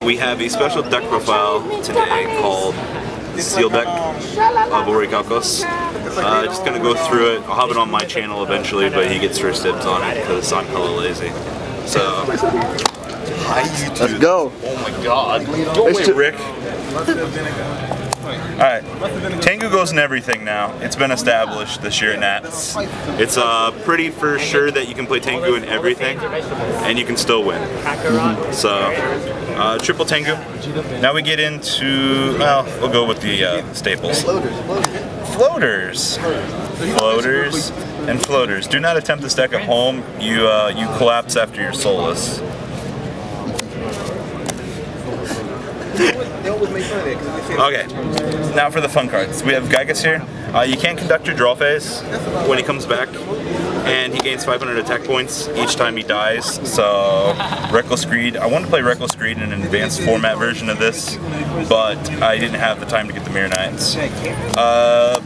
We have a special deck profile today called Seal Deck of Orichalcos. Just gonna go through it. I'll have it on my channel eventually, but he gets first dibs on it because I'm hella lazy. So, hi YouTube. Let's go. Oh my god. Go away, Rick. Alright, Tengu goes in everything now. It's been established this year at Nats. It's pretty for sure that you can play Tengu in everything, and you can still win. So, triple Tengu. Now we get into, well, we'll go with the staples. Floaters. Floaters and floaters. Do not attempt this deck at home. You collapse after your soulless. Okay, now for the fun cards. We have Gygas here. You can't conduct your draw phase when he comes back, and he gains 500 attack points each time he dies. So, Reckless Greed. I wanted to play Reckless Greed in an advanced format version of this, but I didn't have the time to get the Mirror Knights.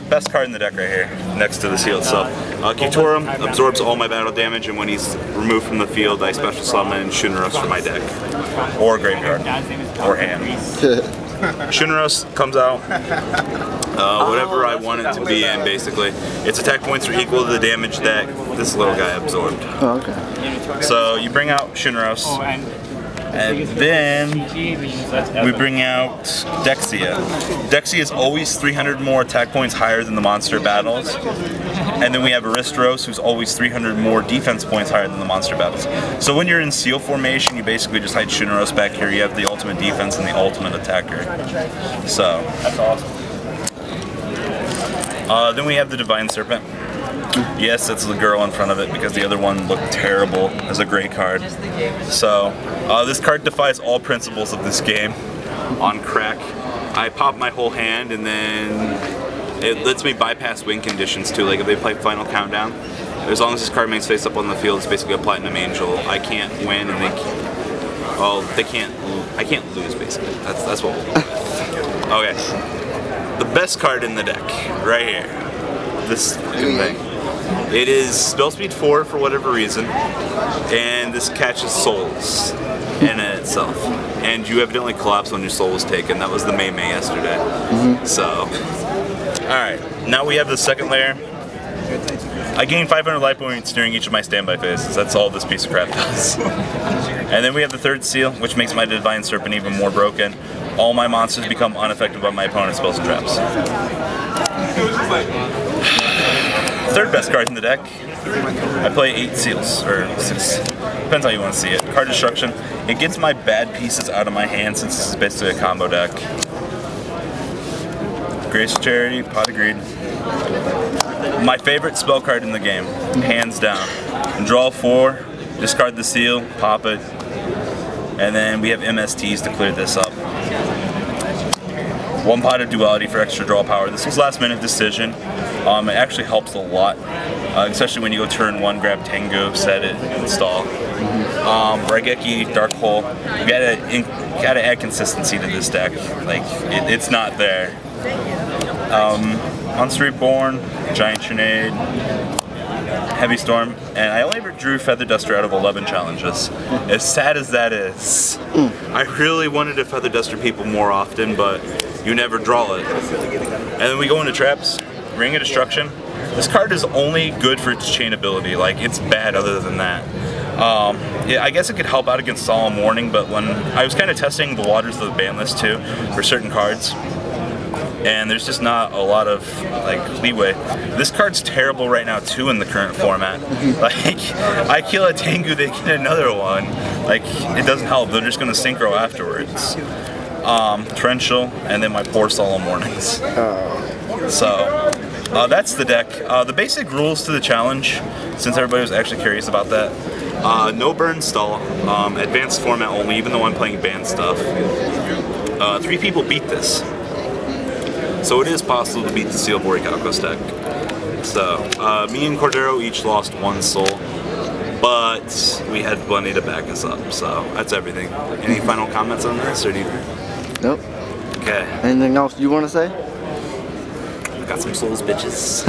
Best card in the deck right here, next to the seal itself. Kitorum absorbs all my battle damage, and when he's removed from the field, I special summon Shinros from my deck. Or graveyard. Or hand. Shinros comes out, whatever I want it to be in, basically. Its attack points are equal to the damage that this little guy absorbed. Oh, okay. So you bring out Shinros, and then we bring out Dexia. Dexia is always 300 more attack points higher than the monster battles. And then we have Aristros, who's always 300 more defense points higher than the monster battles. So when you're in seal formation, you basically just hide Shinros back here. You have the ultimate defense and the ultimate attacker. So that's awesome. Then we have the Divine Serpent. Yes, it's the girl in front of it because the other one looked terrible as a great card. So this card defies all principles of this game on crack. I pop my whole hand, and then it lets me bypass win conditions too. Like if they play Final Countdown, as long as this card remains face up on the field, it's basically a Platinum Angel. I can't win, and they can't. I can't lose basically. That's what we'll do. Okay, the best card in the deck right here. This fucking thing. It is spell speed 4 for whatever reason, and this catches souls in it itself. And you evidently collapsed when your soul was taken. That was the May yesterday. So. Alright, now we have the second layer. I gain 500 life points during each of my standby phases. That's all this piece of crap does. And then we have the third seal, which makes my Divine Serpent even more broken. All my monsters become unaffected by my opponent's spells and traps. Third best card in the deck. I play 8 seals, or 6. Depends how you want to see it. Card Destruction. It gets my bad pieces out of my hand since this is basically a combo deck. Grace Charity, Pot of Greed. My favorite spell card in the game, hands down. Draw 4, discard the seal, pop it, and then we have MSTs to clear this up. 1 Pot of Duality for extra draw power. This was last minute decision. It actually helps a lot, especially when you go turn 1, grab Tengu, set it, install. Raigeki, Dark Hole. You gotta add consistency to this deck. Like it's not there. Monster Reborn, Giant Trinade, Heavy Storm, and I only ever drew Feather Duster out of 11 challenges. As sad as that is, I really wanted to Feather Duster people more often, but you never draw it. And then we go into traps, Ring of Destruction. This card is only good for its chain ability, like it's bad other than that. Yeah, I guess it could help out against Solemn Warning, but when I was kind of testing the waters of the ban list too, for certain cards, and there's just not a lot of like leeway. This card's terrible right now too in the current format. Like, I kill a Tengu, they get another one. Like, it doesn't help, they're just gonna synchro afterwards. Torrential, and then my poor Solemn Warnings. So, that's the deck. The basic rules to the challenge, since everybody was actually curious about that. No burn stall, advanced format only, even though I'm playing banned stuff. 3 people beat this. So it is possible to beat the Seal of Orichalcos deck. So, me and Cordero each lost 1 soul, but we had plenty to back us up, so that's everything. Any final comments on this, or do you? Nope. Okay. Anything else you want to say? I got some souls, bitches.